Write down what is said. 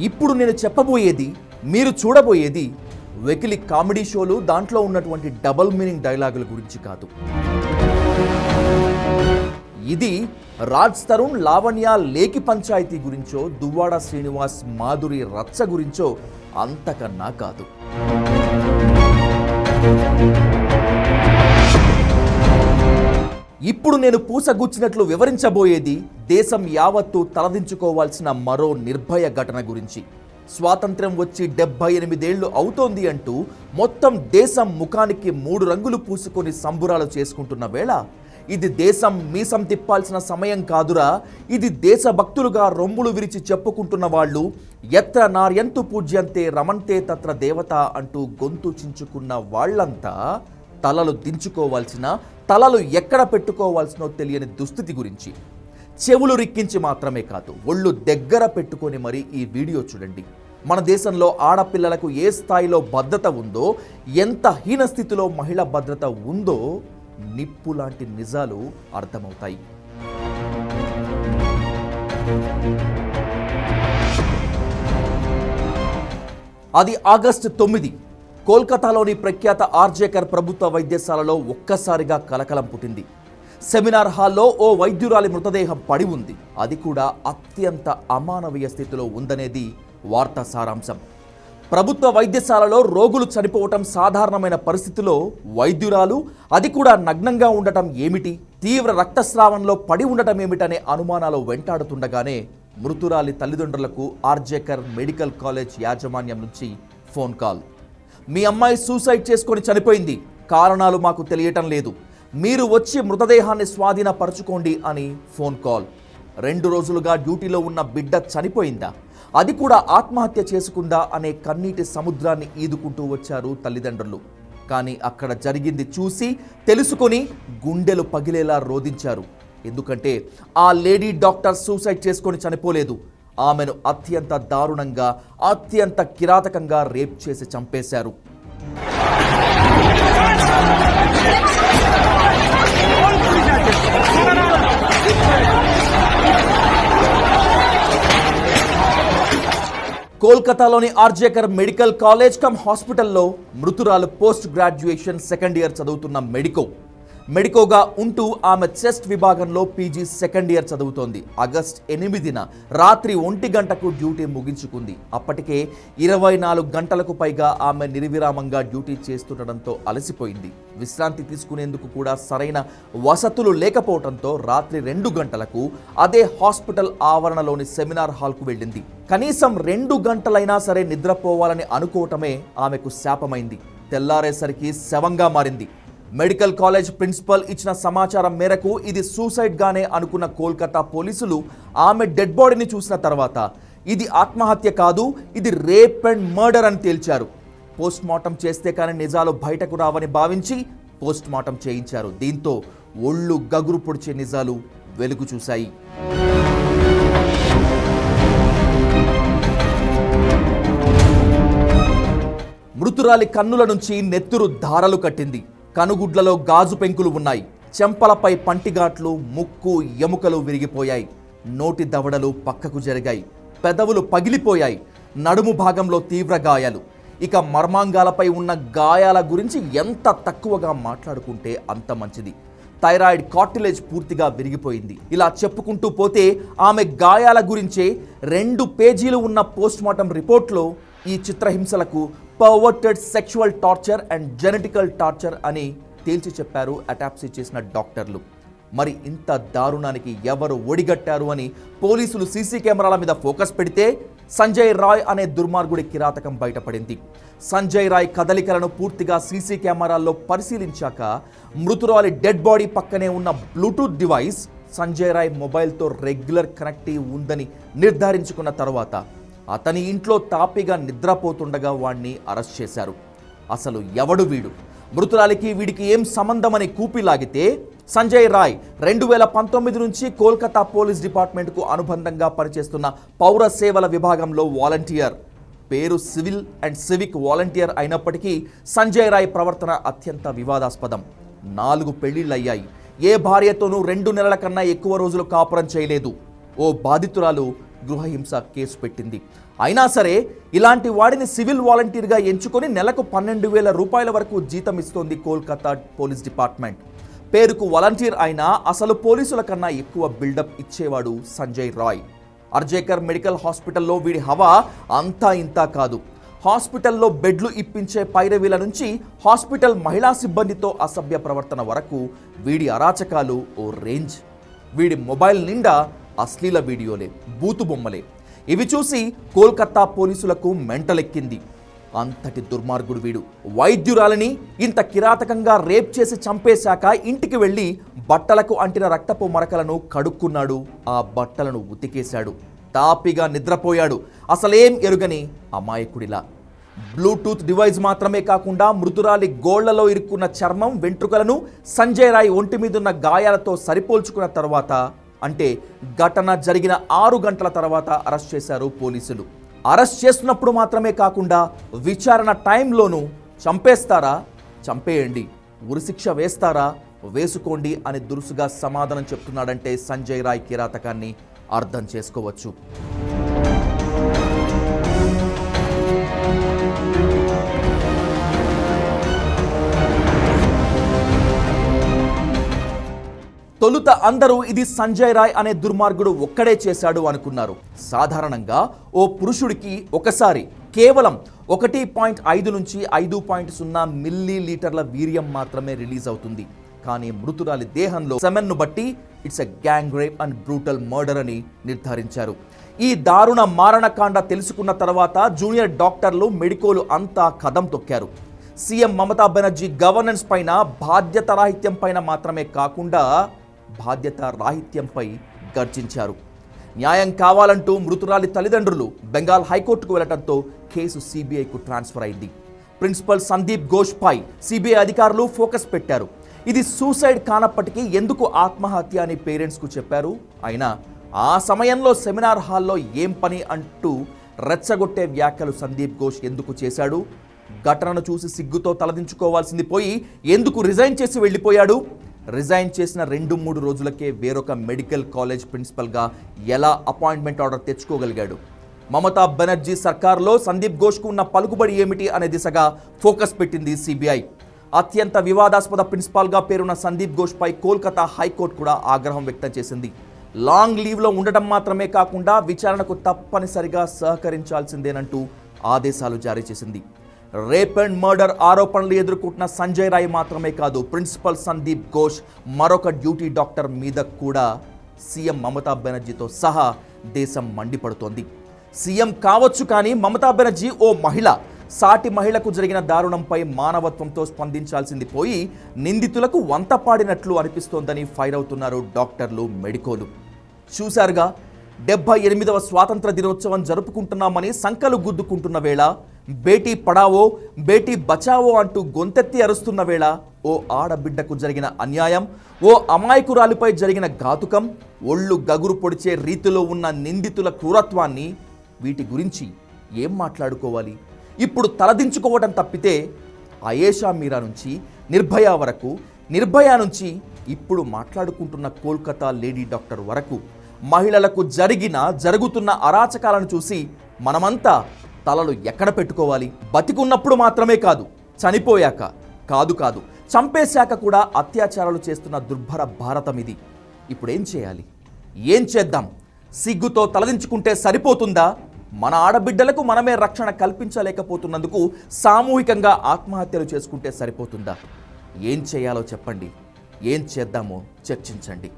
ఇప్పుడు నేను చెప్పబోయేది, మీరు చూడబోయేది వెకిలి కామెడీ షోలు, దాంట్లో ఉన్నటువంటి డబుల్ మీనింగ్ డైలాగుల గురించి కాదు. ఇది రాజ్ తరుణ్, లావణ్య లేకి పంచాయతీ గురించో, దువ్వాడ శ్రీనివాస్ మాధురి రచ్చ గురించో అంతకన్నా కాదు. ఇప్పుడు నేను పూసగుచ్చినట్లు వివరించబోయేది దేశం యావత్తు తలదించుకోవాల్సిన మరో నిర్భయ ఘటన గురించి. స్వాతంత్ర్యం వచ్చి 78 ఏళ్లు అవుతోంది అంటూ మొత్తం దేశం ముఖానికి 3 రంగులు పూసుకొని సంబురాలు చేసుకుంటున్న వేళ, ఇది దేశం మీసం తిప్పాల్సిన సమయం కాదురా, ఇది దేశభక్తులుగా రొమ్ములు విరిచి చెప్పుకుంటున్న వాళ్ళు ఎత్ర నార్యంతు పూజ్యంతే రమంతే తత్ర దేవత అంటూ గొంతు చించుకున్న వాళ్ళంతా తలలు దించుకోవాల్సిన, తలలు ఎక్కడ పెట్టుకోవాల్సినో తెలియని దుస్థితి గురించి. చెవులు రిక్కించి మాత్రమే కాదు, ఒళ్ళు దగ్గర పెట్టుకొని మరి ఈ వీడియో చూడండి. మన దేశంలో ఆడపిల్లలకు ఏ స్థాయిలో భద్రత ఉందో, ఎంత హీన స్థితిలో మహిళా భద్రత ఉందో నిప్పు లాంటి నిజాలు అర్థమవుతాయి. అది ఆగస్టు 9. కోల్కతాలోని ప్రఖ్యాత ఆర్జేకర్ ప్రభుత్వ వైద్యశాలలో ఒక్కసారిగా కలకలం పుట్టింది. సెమినార్ హాల్లో ఓ వైద్యురాలి మృతదేహం పడి ఉంది. అది కూడా అత్యంత అమానవీయ స్థితిలో ఉందనేది వార్తా సారాంశం. ప్రభుత్వ వైద్యశాలలో రోగులు చనిపోవటం సాధారణమైన పరిస్థితిలో వైద్యురాలు, అది కూడా నగ్నంగా ఉండటం ఏమిటి, తీవ్ర రక్తస్రావంలో పడి ఉండటం ఏమిటనే అనుమానాలు వెంటాడుతుండగానే మృతురాలి తల్లిదండ్రులకు ఆర్జేకర్ మెడికల్ కాలేజ్ యాజమాన్యం నుంచి ఫోన్ కాల్. మీ అమ్మాయి సూసైడ్ చేసుకొని చనిపోయింది, కారణాలు మాకు తెలియటం లేదు, మీరు వచ్చి మృతదేహాన్ని స్వాధీనపరచుకోండి అని ఫోన్ కాల్. 2 రోజులుగా డ్యూటీలో ఉన్న బిడ్డ చనిపోయిందా, అది కూడా ఆత్మహత్య చేసుకుందా అనే కన్నీటి సముద్రాన్ని ఈదుకుంటూ వచ్చారు తల్లిదండ్రులు. కానీ అక్కడ జరిగింది చూసి తెలుసుకొని గుండెలు పగిలేలా రోదించారు. ఎందుకంటే ఆ లేడీ డాక్టర్ సూసైడ్ చేసుకొని చనిపోలేదు, ఆమెను అత్యంత దారుణంగా, అత్యంత కిరాతకంగా రేప్ చేసి చంపేశారు. కోల్కతాలోని ఆర్జేకర్ మెడికల్ కాలేజ్ కమ్ హాస్పిటల్లో మృతురాలు పోస్ట్ గ్రాడ్యుయేషన్ సెకండ్ ఇయర్ చదువుతున్న మెడికోగా ఉంటూ ఆమె చెస్ట్ విభాగంలో పీజీ సెకండ్ ఇయర్ చదువుతోంది. ఆగస్టు 8న రాత్రి 1 గంటకు డ్యూటీ ముగించుకుంది. అప్పటికే 24 గంటలకు పైగా ఆమె నిర్విరామంగా డ్యూటీ చేస్తుండటంతో అలసిపోయింది. విశ్రాంతి తీసుకునేందుకు కూడా సరైన వసతులు లేకపోవడంతో రాత్రి 2 గంటలకు అదే హాస్పిటల్ ఆవరణలోని సెమినార్ హాల్కు వెళ్ళింది. కనీసం 2 గంటలైనా సరే నిద్రపోవాలని అనుకోవటమే ఆమెకు శాపమైంది. తెల్లారేసరికి శవంగా మారింది. మెడికల్ కాలేజ్ ప్రిన్సిపల్ ఇచ్చిన సమాచారం మేరకు ఇది సూసైడ్ గానే అనుకున్న కోల్కతా పోలీసులు ఆమె డెడ్ బాడీని చూసిన తర్వాత ఇది ఆత్మహత్య కాదు, ఇది రేప్ అండ్ మర్డర్ అని తేల్చారు. పోస్ట్ మార్టం చేస్తే కానీ నిజాలు బయటకు రావని భావించి పోస్ట్ మార్టం చేయించారు. దీంతో ఒళ్ళు గగురు పొడిచే నిజాలు వెలుగు చూశాయి. మృతురాలి కన్నుల నుంచి నెత్తురు ధారలు కట్టింది. కనుగుడ్లలో గాజు పెంకులు ఉన్నాయి. చెంపలపై పంటిగాట్లు, ముక్కు ఎముకలు విరిగిపోయాయి. నోటి దవడలు పక్కకు జరిగాయి. పెదవులు పగిలిపోయాయి. నడుము భాగంలో తీవ్ర గాయాలు. ఇక మర్మాంగాలపై ఉన్న గాయాల గురించి ఎంత తక్కువగా మాట్లాడుకుంటే అంత మంచిది. థైరాయిడ్ కార్టిలేజ్ పూర్తిగా విరిగిపోయింది. ఇలా చెప్పుకుంటూ పోతే ఆమె గాయాల గురించే 2 పేజీలు ఉన్న పోస్ట్మార్టం రిపోర్ట్లో ఈ చిత్రహింసలకు perverted sexual torture and genetical torture అని తేల్చి చెప్పారు అటాప్సీ చేసిన డాక్టర్లు. మరి ఇంత దారుణానికి ఎవరు ఒడిగట్టారు అని పోలీసులు సీసీ కెమెరాల మీద ఫోకస్ పెడితే సంజయ్ రాయ్ అనే దుర్మార్గుడి కిరాతకం బయటపడింది. సంజయ్ రాయ్ కదలికలను పూర్తిగా సీసీ కెమెరాల్లో పరిశీలించాక మృతురాలి డెడ్ బాడీ పక్కనే ఉన్న బ్లూటూత్ డివైస్ సంజయ్ రాయ్ మొబైల్తో రెగ్యులర్ కనెక్టివ్ ఉందని నిర్ధారించుకున్న తర్వాత అతని ఇంట్లో తాపిగా నిద్రపోతుండగా వాణ్ణి అరెస్ట్ చేశారు. అసలు ఎవడు వీడు, మృతురాలికి వీడికి ఏం సంబంధమని కూపిలాగితే సంజయ్ రాయ్ 2019 నుంచి కోల్కతా పోలీస్ డిపార్ట్మెంట్కు అనుబంధంగా పనిచేస్తున్న పౌర సేవల విభాగంలో వాలంటీర్. పేరు సివిల్ అండ్ సివిక్ వాలంటీర్ అయినప్పటికీ సంజయ్ రాయ్ ప్రవర్తన అత్యంత వివాదాస్పదం. 4 పెళ్లిళ్ళయ్యాయి. ఏ భార్యతోనూ 2 నెలల కన్నా ఎక్కువ రోజులు కాపురం చేయలేదు. ఓ బాధితురాలు గృహహింస కేసు పెట్టింది. అయినా సరే ఇలాంటి వాడిని సివిల్ వాలంటీర్గా ఎంచుకొని నెలకు 12,000 రూపాయల వరకు జీతం ఇస్తోంది కోల్కతా పోలీస్ డిపార్ట్మెంట్. పేరుకు వాలంటీర్ అయినా అసలు పోలీసుల కన్నా ఎక్కువ బిల్డప్ ఇచ్చేవాడు సంజయ్ రాయ్. అర్జేకర్ మెడికల్ హాస్పిటల్లో వీడి హవా అంతా ఇంతా కాదు. హాస్పిటల్లో బెడ్లు ఇప్పించే పైరవీల నుంచి హాస్పిటల్ మహిళా సిబ్బందితో అసభ్య ప్రవర్తన వరకు వీడి అరాచకాలు ఓ రేంజ్. వీడి మొబైల్ నిండా అశ్లీల వీడియోలే, బూతు బొమ్మలే. ఇవి చూసి కోల్కతా పోలీసులకు మెంటలెక్కింది. అంతటి దుర్మార్గుడు వీడు. వైద్యురాలని ఇంత కిరాతకంగా రేప్ చేసి చంపేశాక ఇంటికి వెళ్ళి బట్టలకు అంటిన రక్తపు మరకలను కడుక్కున్నాడు, ఆ బట్టలను ఉతికేశాడు, తాపిగా నిద్రపోయాడు. అసలేం ఎరుగని అమాయకుడిలా. బ్లూటూత్ డివైస్ మాత్రమే కాకుండా మృతురాలి గోళ్లలో ఇరుక్కున్న చర్మం, వెంట్రుకలను సంజయ్ రాయ్ ఒంటి మీదున్న గాయాలతో సరిపోల్చుకున్న తర్వాత, అంటే ఘటన జరిగిన 6 గంటల తర్వాత అరెస్ట్ చేశారు పోలీసులు. అరెస్ట్ చేస్తున్నప్పుడు మాత్రమే కాకుండా విచారణ టైంలోనూ చంపేస్తారా, చంపేయండి, ఉరిశిక్ష వేస్తారా, వేసుకోండి అని దురుసుగా సమాధానం చెప్తున్నాడంటే సంజయ్ రాయ్ కిరాతకాన్ని అర్థం చేసుకోవచ్చు. తొలుత అందరూ ఇది సంజయ్ రాయ్ అనే దుర్మార్గుడు ఒక్కడే చేశాడు అనుకున్నారు. సాధారణంగా ఓ పురుషుడికి ఒకసారి కేవలం 1.5 నుంచి 5.0 మిల్లీలీటర్ల వీర్యం మాత్రమే రిలీజ్ అవుతుంది. కానీ మృతురాలి దేహంలో సెమెన్ను బట్టి it's a gang rape and brutal murder అని నిర్ధారించారు. ఈ దారుణ మారణకాండ తెలుసుకున్న తర్వాత జూనియర్ డాక్టర్లు, మెడికోలు అంతా కదం తొక్కారు. సీఎం మమతా బెనర్జీ గవర్నెన్స్ పైన, బాధ్యత రాహిత్యం పైన మాత్రమే కాకుండా బాధ్యత రాహిత్యంపై గర్జించారు. న్యాయం కావాలంటూ మృతురాలి తల్లిదండ్రులు బెంగాల్ హైకోర్టుకు వెళ్లడంతో కేసు సిబిఐకు ట్రాన్స్ఫర్ అయింది. ప్రిన్సిపల్ సందీప్ ఘోష్ పై సిబిఐ అధికారులు ఫోకస్ పెట్టారు. ఇది సూసైడ్ కానప్పటికీ ఎందుకు ఆత్మహత్య అని పేరెంట్స్కు చెప్పారు. అయినా ఆ సమయంలో సెమినార్ హాల్లో ఏం పని అంటూ రెచ్చగొట్టే వ్యాఖ్యలు సందీప్ ఘోష్ ఎందుకు చేశాడు? ఘటనను చూసి సిగ్గుతో తలదించుకోవాల్సింది పోయి ఎందుకు రిజైన్ చేసి వెళ్ళిపోయాడు? రిజైన్ చేసిన 2-3 రోజులకే వేరొక మెడికల్ కాలేజ్ ప్రిన్సిపల్గా ఎలా అపాయింట్మెంట్ ఆర్డర్ తెచ్చుకోగలిగాడు? మమతా బెనర్జీ సర్కార్లో సందీప్ ఘోష్కు ఉన్న పలుకుబడి ఏమిటి అనే దిశగా ఫోకస్ పెట్టింది సిబిఐ. అత్యంత వివాదాస్పద ప్రిన్సిపాల్గా పేరున్న సందీప్ ఘోష్పై కోల్కతా హైకోర్టు కూడా ఆగ్రహం వ్యక్తం చేసింది. లాంగ్ లీవ్లో ఉండటం మాత్రమే కాకుండా విచారణకు తప్పనిసరిగా సహకరించాల్సిందేనంటూ ఆదేశాలు జారీ చేసింది. రేప్ అండ్ మర్డర్ ఆరోపణలు ఎదుర్కొంటున్న సంజయ్ రాయ్ మాత్రమే కాదు, ప్రిన్సిపల్ సందీప్ ఘోష్ మరొక డ్యూటీ డాక్టర్ మీద కూడా సీఎం మమతా బెనర్జీతో సహా దేశం మండిపడుతోంది. సీఎం కావచ్చు కానీ మమతా బెనర్జీ ఓ మహిళ. సాటి మహిళకు జరిగిన దారుణంపై మానవత్వంతో స్పందించాల్సింది పోయి నిందితులకు వంత పాడినట్లు అనిపిస్తోందని ఫైర్ అవుతున్నారు డాక్టర్లు, మెడికోలు. చూశారుగా, 78వ స్వాతంత్ర దినోత్సవం జరుపుకుంటున్నామని సంకలు గుద్దుకుంటున్న వేళ, బేటీ పడావో బేటీ బచావో అంటూ గొంతెత్తి అరుస్తున్న వేళ ఓ ఆడబిడ్డకు జరిగిన అన్యాయం, ఓ అమాయకురాలిపై జరిగిన ఘాతుకం, ఒళ్ళు గగురు పొడిచే రీతిలో ఉన్న నిందితుల క్రూరత్వాన్ని, వీటి గురించి ఏం మాట్లాడుకోవాలి? ఇప్పుడు తలదించుకోవడం తప్పితే అయేషా మీరా నుంచి నిర్భయ వరకు, నిర్భయ నుంచి ఇప్పుడు మాట్లాడుకుంటున్న కోల్కతా లేడీ డాక్టర్ వరకు మహిళలకు జరుగుతున్న అరాచకాలను చూసి మనమంతా తలలు ఎక్కడ పెట్టుకోవాలి? బతికున్నప్పుడు మాత్రమే కాదు, చనిపోయాక కాదు, చంపేశాక కూడా అత్యాచారాలు చేస్తున్న దుర్భర భారతం ఇది. ఇప్పుడేం చేయాలి? ఏం చేద్దాం? సిగ్గుతో తలదించుకుంటే సరిపోతుందా? మన ఆడబిడ్డలకు మనమే రక్షణ కల్పించలేకపోతున్నందుకు సామూహికంగా ఆత్మహత్యలు చేసుకుంటే సరిపోతుందా? ఏం చేయాలో చెప్పండి, ఏం చేద్దామో చర్చించండి.